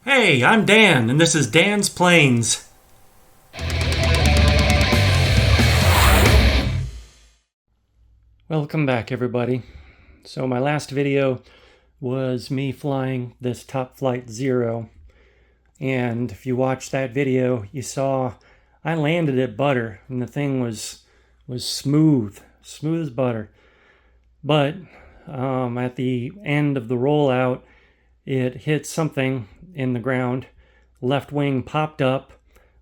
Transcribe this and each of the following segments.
Hey, I'm Dan, and this is Dan's Planes. Welcome back, everybody. So my last video was me flying this Top Flite Zero, and if you watched that video, you saw I landed at butter, and the thing was smooth as butter. But at the end of the rollout, it hit something in the ground. Left wing popped up.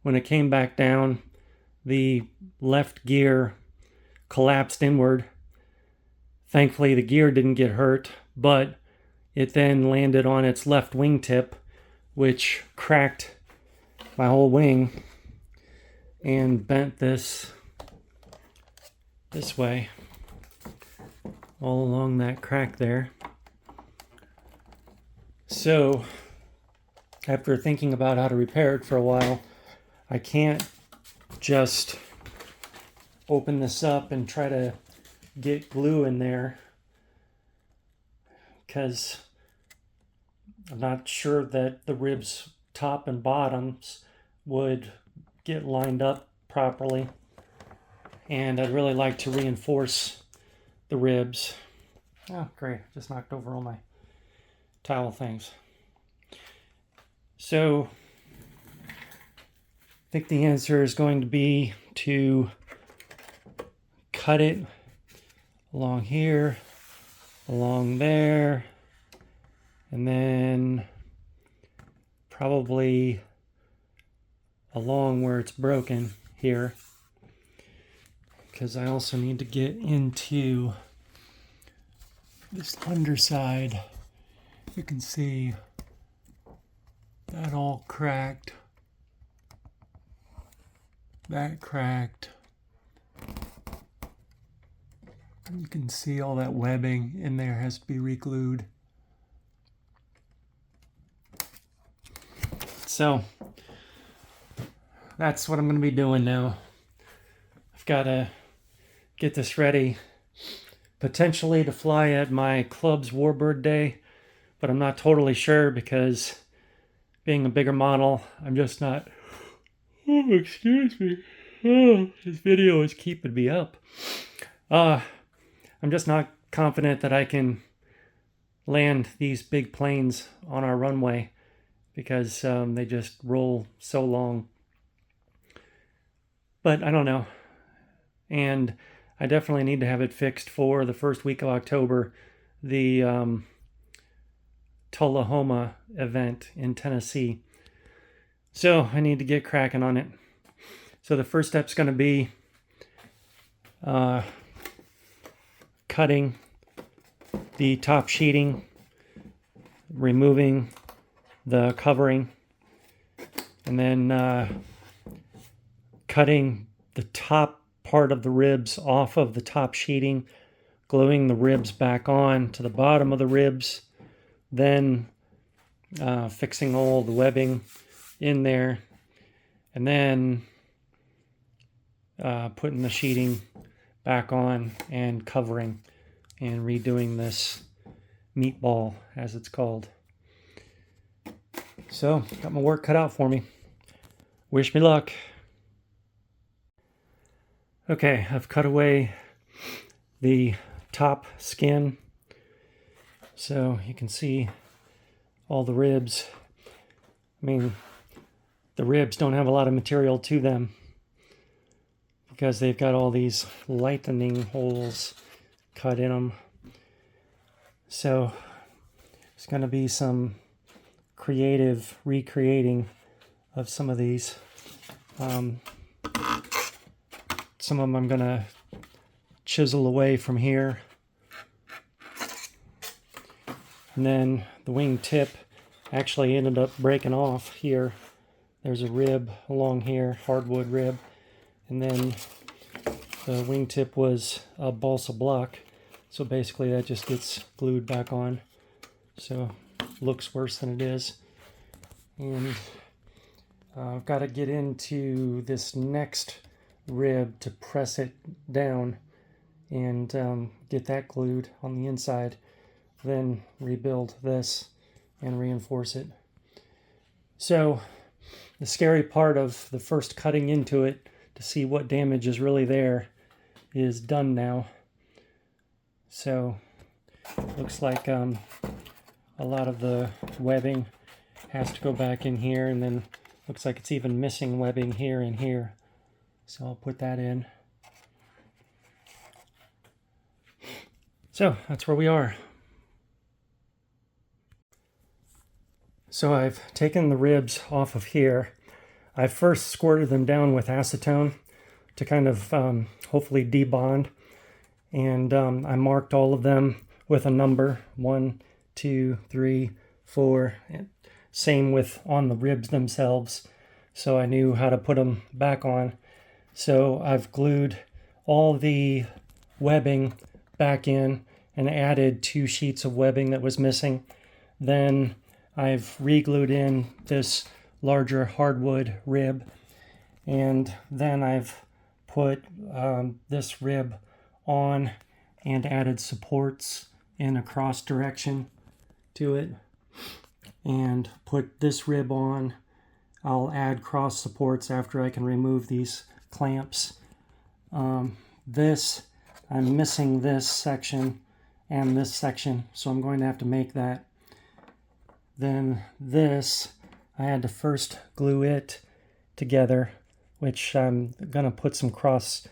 When it came back down, the left gear collapsed inward. Thankfully, the gear didn't get hurt, but it then landed on its left wingtip, which cracked my whole wing and bent this way all along that crack there. So after thinking about how to repair it for a while, I can't just open this up and try to get glue in there, because I'm not sure that the ribs top and bottoms would get lined up properly, and I'd really like to reinforce the ribs. Oh great, just knocked over all my towel things. So I think the answer is going to be to cut it along here, along there, and then probably along where it's broken here, because I also need to get into this underside. You can see that all cracked, that cracked. You can see all that webbing in there has to be re-glued. So that's what I'm going to be doing now. I've got to get this ready, potentially to fly at my club's Warbird Day, but I'm not totally sure because being a bigger model, I'm just not... Oh, excuse me. Oh, this video is keeping me up. I'm just not confident that I can land these big planes on our runway because they just roll so long. But I don't know. And I definitely need to have it fixed for the first week of October, the Tullahoma event in Tennessee. So I need to get cracking on it. So the first step's going to be cutting the top sheeting, removing the covering, and then cutting the top part of the ribs off of the top sheeting, gluing the ribs back on to the bottom of the ribs, then fixing all the webbing in there, and then putting the sheeting back on and covering and redoing this meatball, as it's called. So, got my work cut out for me. Wish me luck. Okay, I've cut away the top skin, so you can see all the ribs. I mean, the ribs don't have a lot of material to them because they've got all these lightning holes cut in them. So it's going to be some creative recreating of some of these. Some of them I'm going to chisel away from here. And then the wing tip actually ended up breaking off here. There's a rib along here, hardwood rib. And then the wingtip was a balsa block, so basically that just gets glued back on, so looks worse than it is. And I've got to get into this next rib to press it down and get that glued on the inside, then rebuild this and reinforce it. So the scary part of the first cutting into it to see what damage is really there is done now. So looks like a lot of the webbing has to go back in here, and then looks like it's even missing webbing here and here. So I'll put that in. So that's where we are. So I've taken the ribs off of here. I first squirted them down with acetone to kind of hopefully debond. And I marked all of them with a number, 1, 2, 3, 4. Same with on the ribs themselves. So I knew how to put them back on. So I've glued all the webbing back in and added 2 sheets of webbing that was missing. Then I've re-glued in this larger hardwood rib, and then I've put this rib on and added supports in a cross direction to it, and put this rib on. I'll add cross supports after I can remove these clamps. I'm missing this section and this section, so I'm going to have to make that. Then this, I had to first glue it together, which I'm going to put some cross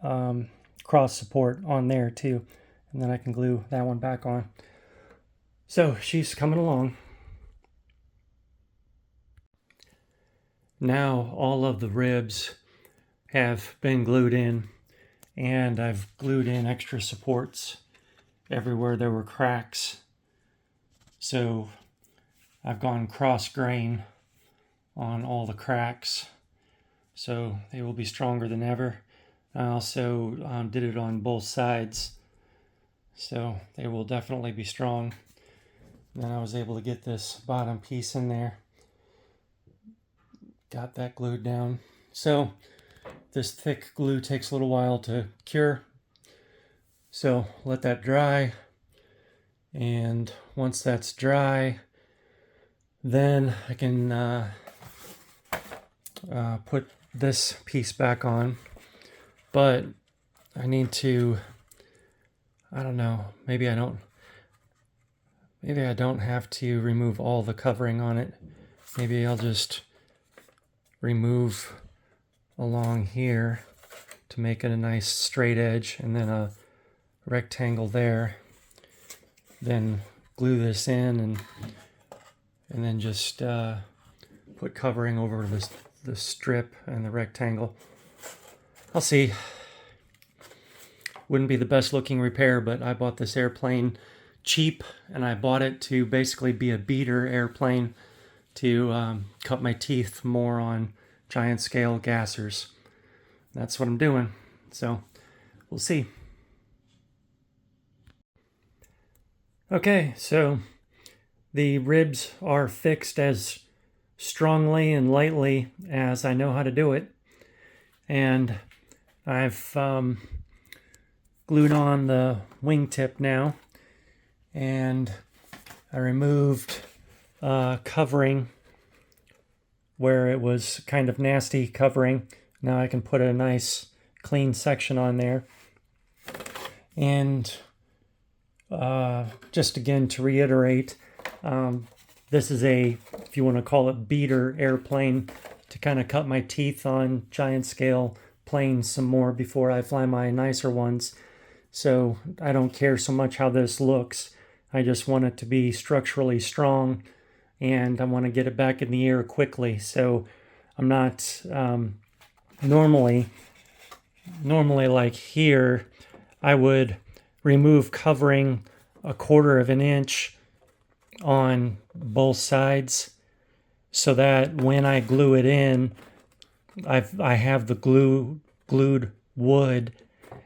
support on there too, and then I can glue that one back on. So she's coming along. Now all of the ribs have been glued in, and I've glued in extra supports everywhere there were cracks. So I've gone cross grain on all the cracks, so they will be stronger than ever. I also did it on both sides, so they will definitely be strong. Then I was able to get this bottom piece in there. Got that glued down. So this thick glue takes a little while to cure. So let that dry. And once that's dry, then I can put this piece back on. But I need to, I don't know, maybe I don't have to remove all the covering on it. Maybe I'll just remove along here to make it a nice straight edge, and then a rectangle there. Then glue this in, and then just put covering over the strip and the rectangle. I'll see. Wouldn't be the best looking repair, but I bought this airplane cheap, and I bought it to basically be a beater airplane to cut my teeth more on giant scale gassers. That's what I'm doing. So we'll see. Okay, so the ribs are fixed as strongly and lightly as I know how to do it. And I've glued on the wingtip now, and I removed covering where it was kind of nasty covering. Now I can put a nice clean section on there. And just again to reiterate, this is a, if you want to call it, beater airplane to kind of cut my teeth on giant scale planes some more before I fly my nicer ones. So I don't care so much how this looks. I just want it to be structurally strong, and I want to get it back in the air quickly. So I'm not normally like here, I would remove covering 1/4 of an inch on both sides so that when I glue it in, I have the glued wood,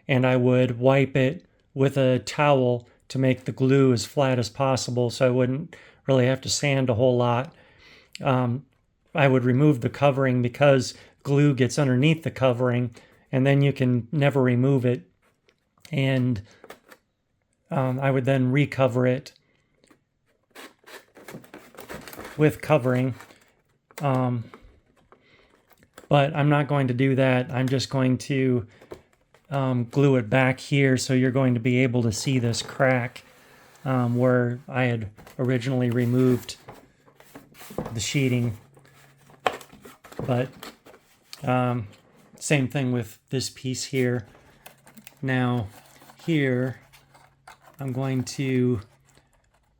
and I would wipe it with a towel to make the glue as flat as possible, so I wouldn't really have to sand a whole lot. I would remove the covering because glue gets underneath the covering, and then you can never remove it. And I would then recover it with covering, But I'm not going to do that. I'm just going to glue it back here, so you're going to be able to see this crack where I had originally removed the sheeting. But same thing with this piece here. Now here I'm going to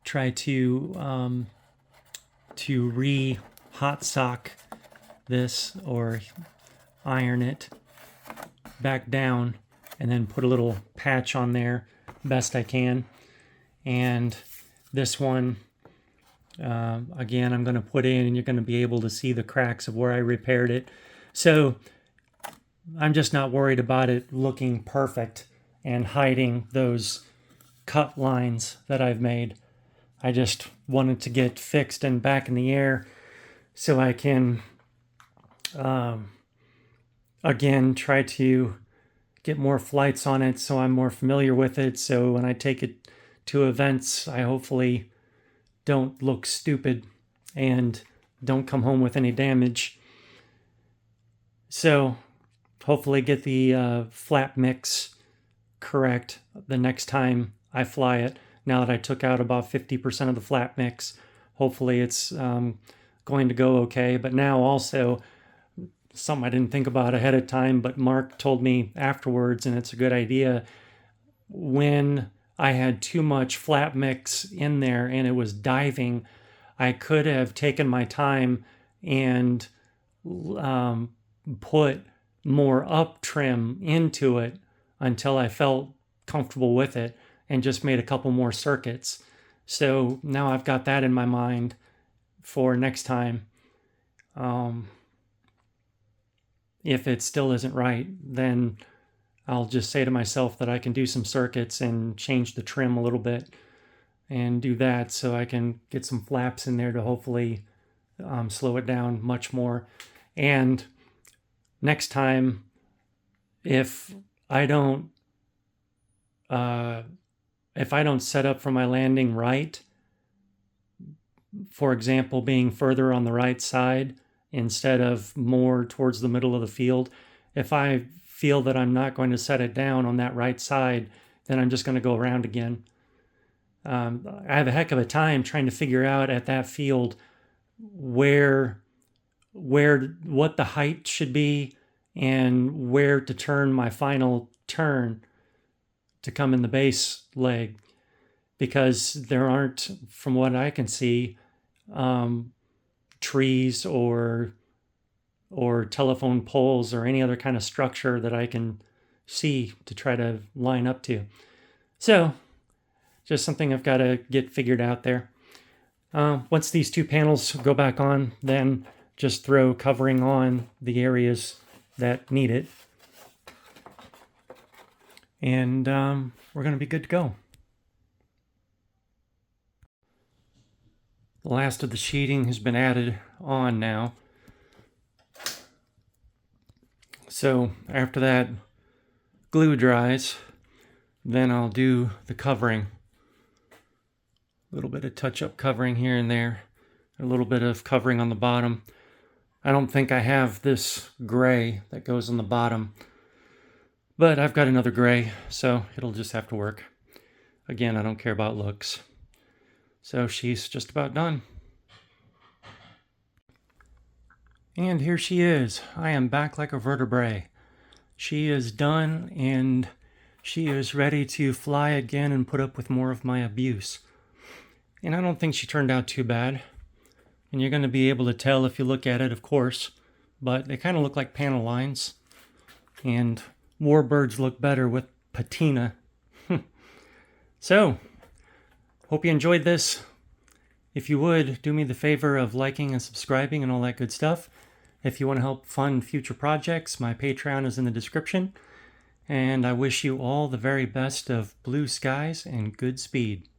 try to re-hot sock this, or iron it back down, and then put a little patch on there best I can. And this one again I'm going to put in, and you're going to be able to see the cracks of where I repaired it. So I'm just not worried about it looking perfect and hiding those cut lines that I've made. I just wanted to get fixed and back in the air so I can again try to get more flights on it, so I'm more familiar with it, so when I take it to events I hopefully don't look stupid and don't come home with any damage. So hopefully get the flap mix correct the next time I fly it. Now that I took out about 50% of the flap mix, hopefully it's going to go okay. But now also, something I didn't think about ahead of time, but Mark told me afterwards, and it's a good idea, when I had too much flap mix in there and it was diving, I could have taken my time and put more up trim into it until I felt comfortable with it, and just made a couple more circuits. So now I've got that in my mind for next time. If it still isn't right, then I'll just say to myself that I can do some circuits and change the trim a little bit and do that, so I can get some flaps in there to hopefully slow it down much more. And next time, if I don't set up for my landing right, for example, being further on the right side instead of more towards the middle of the field, if I feel that I'm not going to set it down on that right side, then I'm just going to go around again. I have a heck of a time trying to figure out at that field what the height should be and where to turn my final turn to come in the base leg, because there aren't, from what I can see, trees or telephone poles or any other kind of structure that I can see to try to line up to. So just something I've got to get figured out there. Once these two panels go back on, then just throw covering on the areas that need it. And we're going to be good to go. The last of the sheeting has been added on now. So after that glue dries, then I'll do the covering. A little bit of touch-up covering here and there. A little bit of covering on the bottom. I don't think I have this gray that goes on the bottom, but I've got another gray, so it'll just have to work. Again, I don't care about looks. So she's just about done. And here she is. I am back like a vertebrae. She is done, and she is ready to fly again and put up with more of my abuse. And I don't think she turned out too bad. And you're going to be able to tell if you look at it, of course, but they kind of look like panel lines. And warbirds look better with patina. So, hope you enjoyed this. If you would, do me the favor of liking and subscribing and all that good stuff. If you want to help fund future projects, my Patreon is in the description. And I wish you all the very best of blue skies and good speed.